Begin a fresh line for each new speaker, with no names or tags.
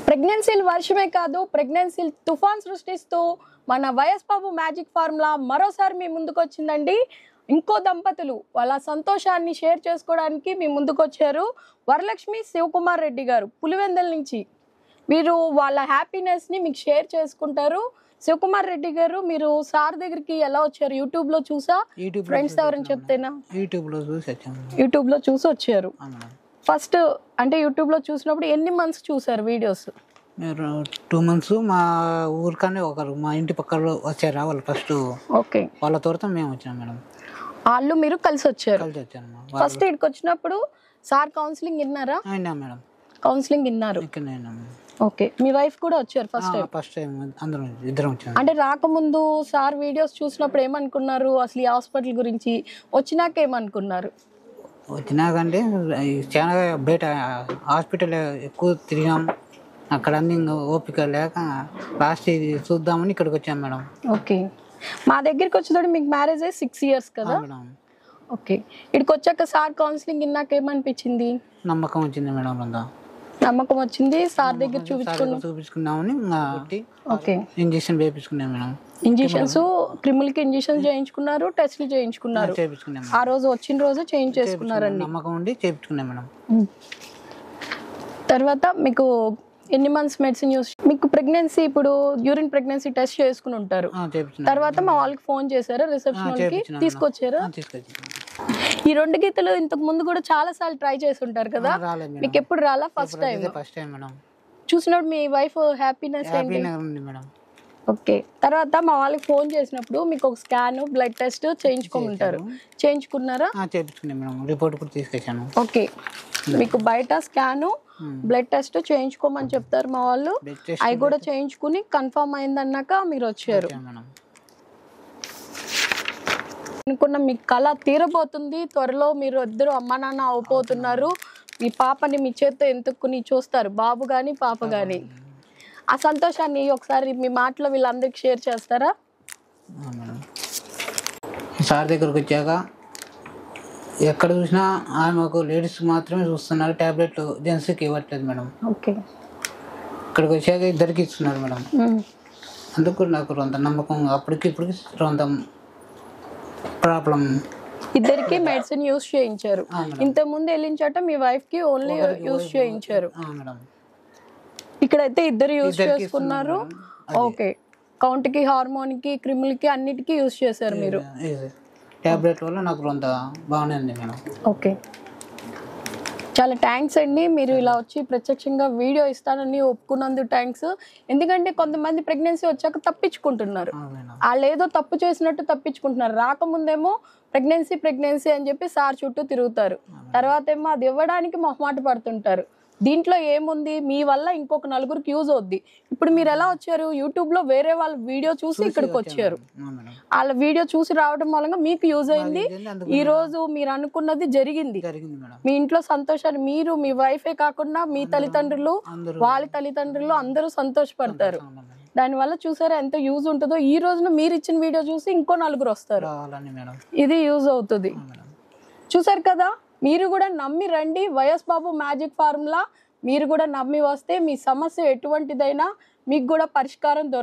ప్రెగ్నెన్సీల వర్షమే కాదు, ప్రెగ్నెన్సీల తుఫాన్ సృష్టిస్తూ మన వైఎస్ బాబు మ్యాజిక్ ఫార్ములా మరోసారి మీ ముందుకు వచ్చిందండి. ఇంకో దంపతులు వాళ్ళ సంతోషాన్ని షేర్ చేసుకోవడానికి మీ ముందుకు వచ్చారు. వరలక్ష్మి శివకుమార్ రెడ్డి గారు పులివెందుల నుంచి. మీరు వాళ్ళ హ్యాపీనెస్ని మీకు షేర్ చేసుకుంటారు. శివకుమార్ రెడ్డి గారు, మీరు సార్ దగ్గరికి ఎలా వచ్చారు? యూట్యూబ్లో చూసా, ఫ్రెండ్స్ ఎవరైనా చెప్తేనా? యూట్యూబ్లో చూసి వచ్చారు. ఫస్ట్ అంటే యూట్యూబ్లో చూసినప్పుడు ఎన్ని మంత్స్ చూసారు వీడియోస్?
2 months. మా ఊరికనే ఒకరు మా ఇంటి పక్కన వచ్చారా వాళ్ళు ఫస్ట్. ఓకే, వాళ్ళ తోట మేము వచ్చాం మేడం.
వాళ్ళు మీరు కలిసి వచ్చారు. ఫస్ట్ ఇక్కడికి వచ్చినప్పుడు సార్ కౌన్సిలింగ్ విన్నారా?
మేడం
కౌన్సిలింగ్ విన్నారు. ఓకే, మీ వైఫ్ కూడా వచ్చారు ఫస్ట్ టైం?
అందరం ఇద్దరం వచ్చాం.
అంటే రాకముందు సార్ వీడియోస్ చూసినప్పుడు ఏమనుకున్నారు అసలు ఈ హాస్పిటల్ గురించి? వచ్చినాక ఏమనుకున్నారు?
వచ్చినాకంటే చాలా బయట హాస్పిటల్ ఎక్కువ తిరిగాం, అక్కడ అన్ని ఓపిక లేక లాస్ట్ ఇది చూద్దామని ఇక్కడికి వచ్చాం మేడం.
ఓకే, మా దగ్గరికి వచ్చేటప్పుడు మీకు మ్యారేజ్ అయ్యి 6 years కదా? ఓకే, ఇక్కడికి వచ్చాక సార్ కౌన్సిలింగ్ విన్నాక ఏమనిపించింది?
నమ్మకం వచ్చింది మేడం. అంతా
నమ్మకం వచ్చింది. సార్ దగ్గర
చూపించుకున్నామని
ఓకే
ఇంజక్షన్ వేయించుకున్నాం మేడం.
ఇంజక్షన్స్, క్రిములకి ఇంజక్షన్స్ చేయించుకున్నారు, టెస్ట్లు చేయించుకున్నారు. ఆ రోజు వచ్చిన రోజు చేయించేసుకున్నారండి.
నమ్మకం ఉండి చేయించుకున్నాం మేడం.
తర్వాత మీకు ఎన్ని మంత్స్ మెడిసిన్ యూస్? మీకు ప్రెగ్నెన్సీ ఇప్పుడు యూరిన్ ప్రెగ్నెన్సీ టెస్ట్ చేసుకుని ఉంటారు. తర్వాత మా వాళ్ళకి ఫోన్ చేశారా? రిసెప్షన్ వాళ్ళకి తీసుకొచ్చారా? ఈ 2 గీతలు ఇంతకు ముందు కూడా చాలా సార్లు ట్రై చేసి ఉంటారు కదా, మీకు ఎప్పుడు రాలా? ఫస్ట్ టైం చూసినప్పుడు మీ వైఫ్ హ్యాపీనెస్ ఏంటి? ఓకే, తర్వాత మా వాళ్ళకి ఫోన్ చేసినప్పుడు మీకు ఒక స్కాన్, బ్లడ్ టెస్ట్ చేయించుకోమంటారు. చేయించుకున్నారా?
రిపోర్ట్ కూడా తీసుకొచ్చాను.
ఓకే, మీకు బయట స్కాను, బ్లడ్ టెస్ట్ చేయించుకోమని చెప్తారు మా వాళ్ళు. అవి కూడా చేయించుకుని కన్ఫర్మ్ అయిందన్నాక మీరు వచ్చారు. అనుకున్న మీ కళ తీరబోతుంది. త్వరలో మీరు ఇద్దరు అమ్మ నాన్న అవబోతున్నారు. మీ పాపని మీ చేత్తో ఎంతుక్కుని చూస్తారు, బాబు గాని పాప గాని. ఆ సంతోషాన్ని ఒకసారి మీ మాటలో వీళ్ళందరికి షేర్ చేస్తారా?
సార్ దగ్గరకు వచ్చాక ఎక్కడ చూసినా ఆమెకు లేడీస్ మాత్రమే చూస్తున్నారు, టాబ్లెట్లు జెంట్స్కి ఇవ్వట్లేదు మేడం.
ఓకే,
ఇక్కడికి వచ్చాక ఇద్దరికి ఇస్తున్నారు మేడం. అందుకు నాకు కొంత నమ్మకం. అప్పటికి ఇప్పటికి కొంత ప్రాబ్లం.
ఇద్దరికి మెడిసిన్ యూస్ చేయించారు. ఇంత ముందు వెళ్ళించట మీ వైఫ్ కి ఓన్లీ యూస్ చేయించారు. ఇక్కడైతే ఇద్దరు యూస్ చేసుకున్నారు. ఓకే, కౌంట్ కి, హార్మోన్ కి, క్రిములకి అన్నిటికీ యూస్ చేశారు మీరు.
టాబ్లెట్ వల్ల నాకు కొంత బాగానే ఉంది మేడం.
ఓకే, చాలా థ్యాంక్స్ అండి. మీరు ఇలా వచ్చి ప్రత్యక్షంగా వీడియో ఇస్తానని ఒప్పుకున్నందుకు థ్యాంక్స్. ఎందుకంటే కొంతమంది ప్రెగ్నెన్సీ వచ్చాక తప్పించుకుంటున్నారు. వాళ్ళు ఏదో తప్పు చేసినట్టు తప్పించుకుంటున్నారు. రాకముందేమో ప్రెగ్నెన్సీ అని చెప్పి సార్ చుట్టూ తిరుగుతారు. తర్వాత ఏమో అది ఇవ్వడానికి మొహమాట పడుతుంటారు. దీంట్లో ఏముంది, మీ వల్ల ఇంకొక నలుగురికి యూజ్ అవుద్ది. ఇప్పుడు మీరు ఎలా వచ్చారు? యూట్యూబ్లో వేరే వాళ్ళ వీడియో చూసి ఇక్కడికి వచ్చారు. వాళ్ళ వీడియో చూసి రావడం మూలంగా మీకు యూజ్ అయింది. ఈ రోజు మీరు అనుకున్నది జరిగింది. మీ ఇంట్లో సంతోషాన్ని మీరు, మీ వైఫే కాకుండా మీ తల్లిదండ్రులు, వాళ్ళ తల్లిదండ్రులు అందరూ సంతోషపడతారు. దానివల్ల చూసారా ఎంత యూజ్ ఉంటుందో. ఈ రోజున మీరు ఇచ్చిన వీడియో చూసి ఇంకో నలుగురు వస్తారు, ఇది యూజ్ అవుతుంది. చూసారు కదా, మీరు కూడా నమ్మి రండి. వైఎస్ బాబు మ్యాజిక్ ఫార్ములా మీరు కూడా నమ్మి వస్తే మీ సమస్య ఎటువంటిదైనా మీకు కూడా పరిష్కారం దొరుకుతుంది.